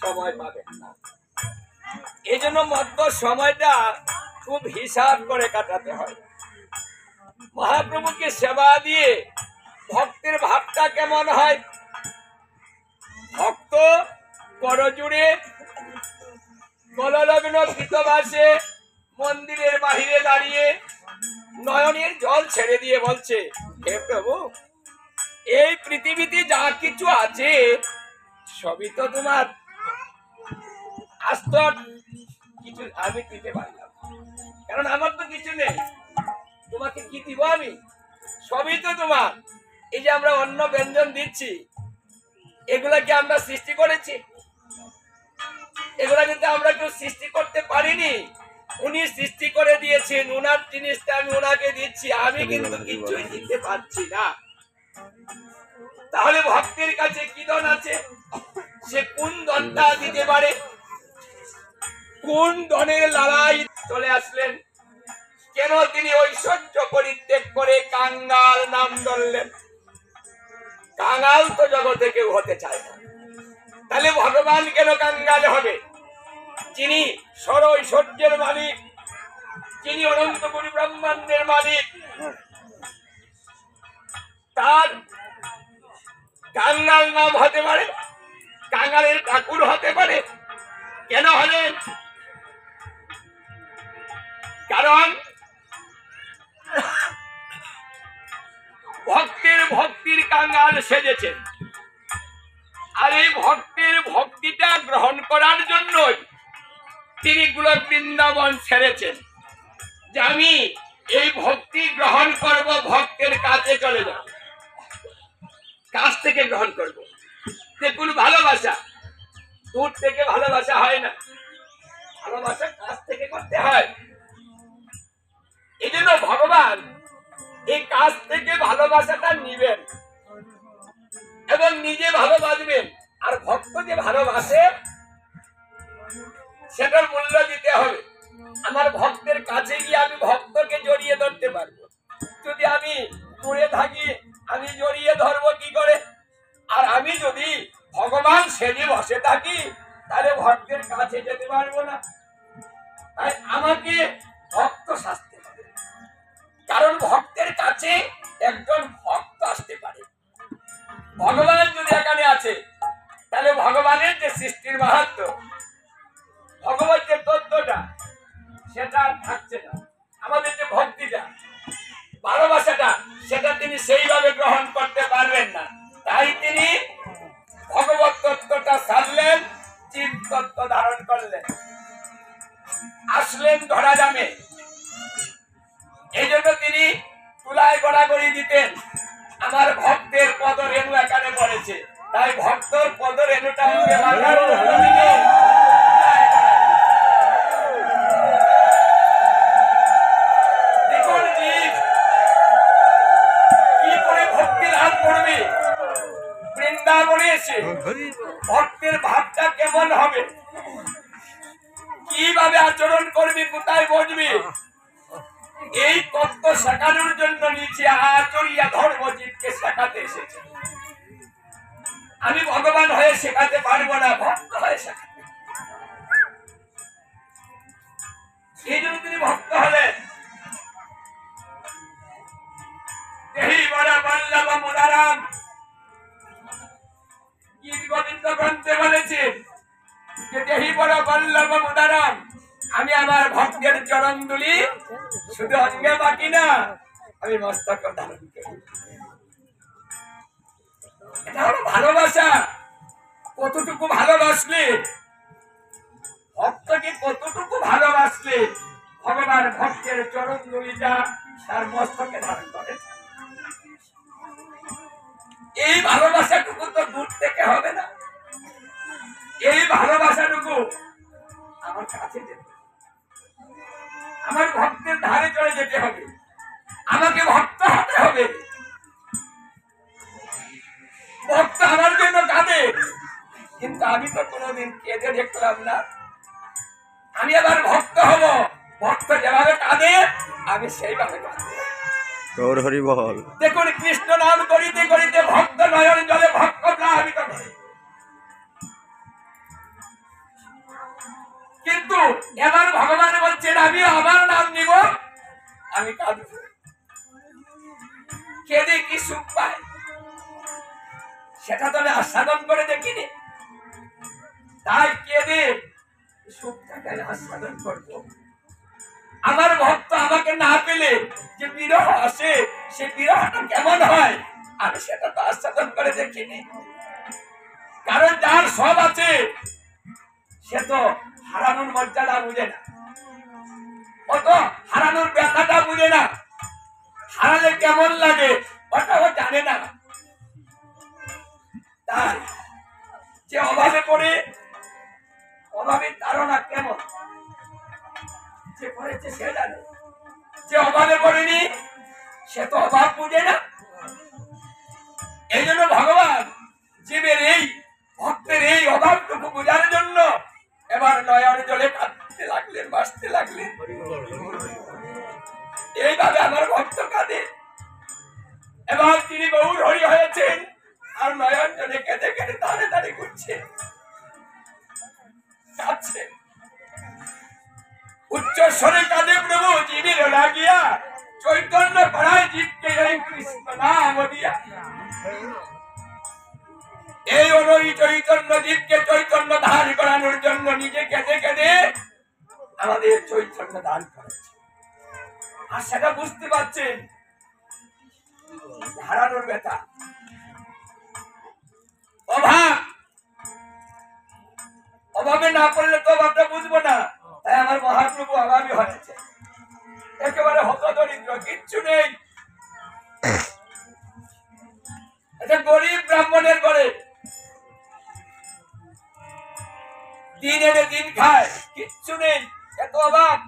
সময় পাবেন না। এই জন্য মধ্য সময়টা খুব হিসাব করে কাটাতে হয়। মহাপ্রভুকে সেবা দিয়ে ভক্তের ভাবটা কেমন হয়? ভক্ত করজুড়ে কললগ্ন কৃতবাসে মন্দিরের বাহিরে দাঁড়িয়ে নয়নের জল ছেড়ে দিয়ে বলছে, হে প্রভু, এই পৃথিবীতে যা কিছু আছে সবই তো তোমার, আস্ত কিছু আমি দিতে পারলাম, কারণ আমার তো কিছু নেই, তোমাকে কি দিব আমি? সবই তো তোমার। এই যে আমরা অন্ন ব্যঞ্জন দিচ্ছি, এগুলা কি আমরা সৃষ্টি করেছি? এগুলা কিন্তু আমরা কেউ সৃষ্টি করতে পারিনি, উনি সৃষ্টি করে দিয়েছেন। ওনার জিনিসটা আমি ওনাকে দিচ্ছি, আমি কিন্তু কিছুই দিতে পারছি না। তাহলে ভক্তের কাছে কি ধন আছে? সে কোন ধনটা দিতে পারে? কোন ধনের লালাই চলে আসলেন? কেন তিনি ঐশ্বর্য পরিত্যাগ করে কাঙ্গাল নাম ধরলেন? কাঙ্গাল তো জগতে কেউ হতে চায় না। তাহলে ভগবান কেন কাঙ্গাল হবে? যিনি সর ঐশ্বর্যের মালিক, যিনি অনন্ত কোটি ব্রহ্মাণ্ডের মালিক, তার কাঙ্গাল নাম হতে পারে? কাঙ্গালের ঠাকুর হতে পারে? কেন হলেন? কারণ ভক্তির কাঙ্গাল সেজেছেন। আর এই ভক্তের ভক্তিটা গ্রহণ করার জন্যই তিনি গোলক বৃন্দাবন ছেড়েছেন, যে আমি এই ভক্তি গ্রহণ করব, ভক্তের কাছে চলে যাব, কাছ থেকে গ্রহণ করব। দেখুন, ভালোবাসা দূর থেকে ভালোবাসা হয় না, ভালোবাসা কাছ থেকে করতে হয়। এই জন্য ভগবান এই কাছ থেকে ভালোবাসাটা নিবেন এবং নিজে ভালোবাসবেন। আর ভক্ত যে ভালোবাসে সেটার মূল্য দিতে হবে। আমার ভক্তের কাছে গিয়ে আমি ভক্তকে জড়িয়ে ধরতে পারবো। যদি আমি দূরে থাকি, আমি জড়িয়ে ধরবো কি করে? আর আমি যদি ভগবান সেজে বসে থাকি, তাহলে ভক্তের কাছে যেতে পারবো না। তাই আমাকে ভক্ত সাজতে হবে, কারণ ভক্তের কাছে একজন ভক্ত আসতে পারে। ভগবান যদি এখানে আছে, তাহলে ভগবানের যে সৃষ্টির মাহাত্ম্য, ভগবান যে তত্ত্বটা, সেটা আর থাকছে না। আমাদের যে ভক্তিটা, ভালোবাসাটা, সেটা তিনি সেইভাবে গ্রহণ করতে পারবেন না। তাই তিনি ভগবত তত্ত্বটা ছাড়লেন, জীব তত্ত্ব ধারণ করলেন, আসলেন ধরা জামে। এই জন্য তিনি তুলায় গড়াগড়ি দিতেন, আমার ভক্তের পদ রেণু এখানে পড়েছে, তাই ভক্তর পদ রেণুটা দেখুন জীব কি করে ভক্তি লাভ করবে। বৃন্দাবনে এসে ভক্তের ভাবটা কেমন হবে, কিভাবে আচরণ করবি, কোথায় বসবি, এই তত্ত্ব শেখানোর জন্য নিচে আচরিয়া ধর্মজীবকে শেখাতে এসেছে। আমি ভগবান হয়ে শেখাতে পারবো না, ভক্ত হয়ে শেখাতে। এই জন্য তিনি ভক্ত হলেন। দেহি বড় বল্লভ মুদারাম, গীত গোবিন্দ গ্রন্থে বলেছে যে দেহি বড় বল্লভ মুদারাম, আমি আমার ভক্তের চরণ দুলি শুধু অঙ্গে বাকি না, আমি মস্তক ধারণ করি। এটা হলো ভালোবাসা। কতটুকু ভালোবাসলে, ভক্তকে কতটুকু ভালোবাসলে ভগবান ভক্তের চরণ দুলিটা তার মস্তকে ধারণ করেন। এই ভালোবাসাটুকু তো দূর থেকে হবে না, এই ভালোবাসাটুকু আমার কাছে যেতে, আমার ভক্তের ধারে চলে যেতে হবে, আমাকে ভক্ত হতে হবে। ভক্ত আমার জন্য কাঁদে, কিন্তু আমি তো কোনোদিন কেঁদে দেখলাম না। আমি আবার ভক্ত হব, ভক্ত যেভাবে কাঁদে আমি সেইভাবে কাঁদব। দেখুন, কৃষ্ণ নাম করিতে করিতে ভক্ত নয়ন জলে ভক্ত প্লাবিত করে। এবার ভগবান বলছেন আমি আমার নাম নিব, আমি কাঁদব। কেঁদে কি সুখ পায় সেটা তো আমি আস্বাদন করে দেখিনি, তাই কেঁদে সুখটাকে আমি আস্বাদন করবো। আমার ভক্ত আমাকে না পেলে যে বিরহ আসে, সে বিরহটা কেমন হয় আমি সেটা তো আস্বাদন করে দেখিনি। কারণ যার সব আছে সে তো হারানোর মর্যাদা বুঝে না, ও তো হারানোর ব্যথাটা বুঝে না, হারালে কেমন লাগে ওটা ও জানে না। তাই যে অভাবে পড়ে, অভাবের ধারণা কেমন যে পড়েছে সে জানে, যে অভাবে পড়েনি সে তো অভাব বুঝে না। এই জন্য ভগবান জীবের এই ভক্তের এই অভাবটুকু বোঝার জন্য এবার নয়ন জলে কাঁদতে লাগলেন, বাঁচতে লাগলেন। এইভাবে আমার ভক্ত কাঁদে। এবার তিনি গৌর হরি হয়েছেন আর নয়ন জলে কেঁদে কেঁদে দাঁড়ে দাঁড়িয়ে ঘুরছে, কাঁদছে। উচ্চ স্বরে কাঁদে প্রভু জীবের লাগিয়া, চৈতন্য করায় জীবকে এই কৃষ্ণ নাম দিয়া। এই অনুই চৈতন্য জীবকে চৈতন্য দান করানোর জন্য নিজে কেঁদে কেঁদে আমাদের চৈতন্য দান করেছে। আর সেটা বুঝতে পারছেন, হারানোর ব্যথা, অভাব, অভাবে না পড়লে তো অভাবটা বুঝবো না। তাই আমার মহাপ্রভু অভাবী হয়েছে, একেবারে হতদরিদ্র, কিচ্ছু নেই। এটা গরিব ব্রাহ্মণের ঘরে দিন এনে দিন খায়, কিচ্ছু নেই, এত অভাব।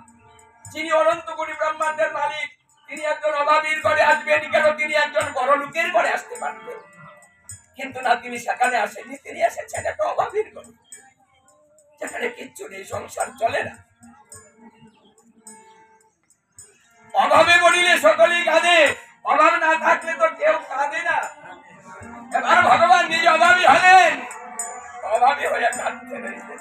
যিনি অনন্ত কোটি ব্রহ্মাণ্ডের মালিক তিনি একজন অভাবীর ঘরে আসবেন কেন? তিনি একজন বড় লোকের ঘরে আসতে পারবেন, কিন্তু না, তিনি সেখানে আসেননি। তিনি এসেছেন একটা অভাবীর ঘরে, যেখানে কিচ্ছু নেই, সংসার চলে না। অভাবে পড়িলে সকলেই কাঁদে, অভাব না থাকলে তো কেউ কাঁদে না। এবার ভগবান নিজে অভাবী হলেন, অভাবী হয়ে কাঁদতে রইলেন।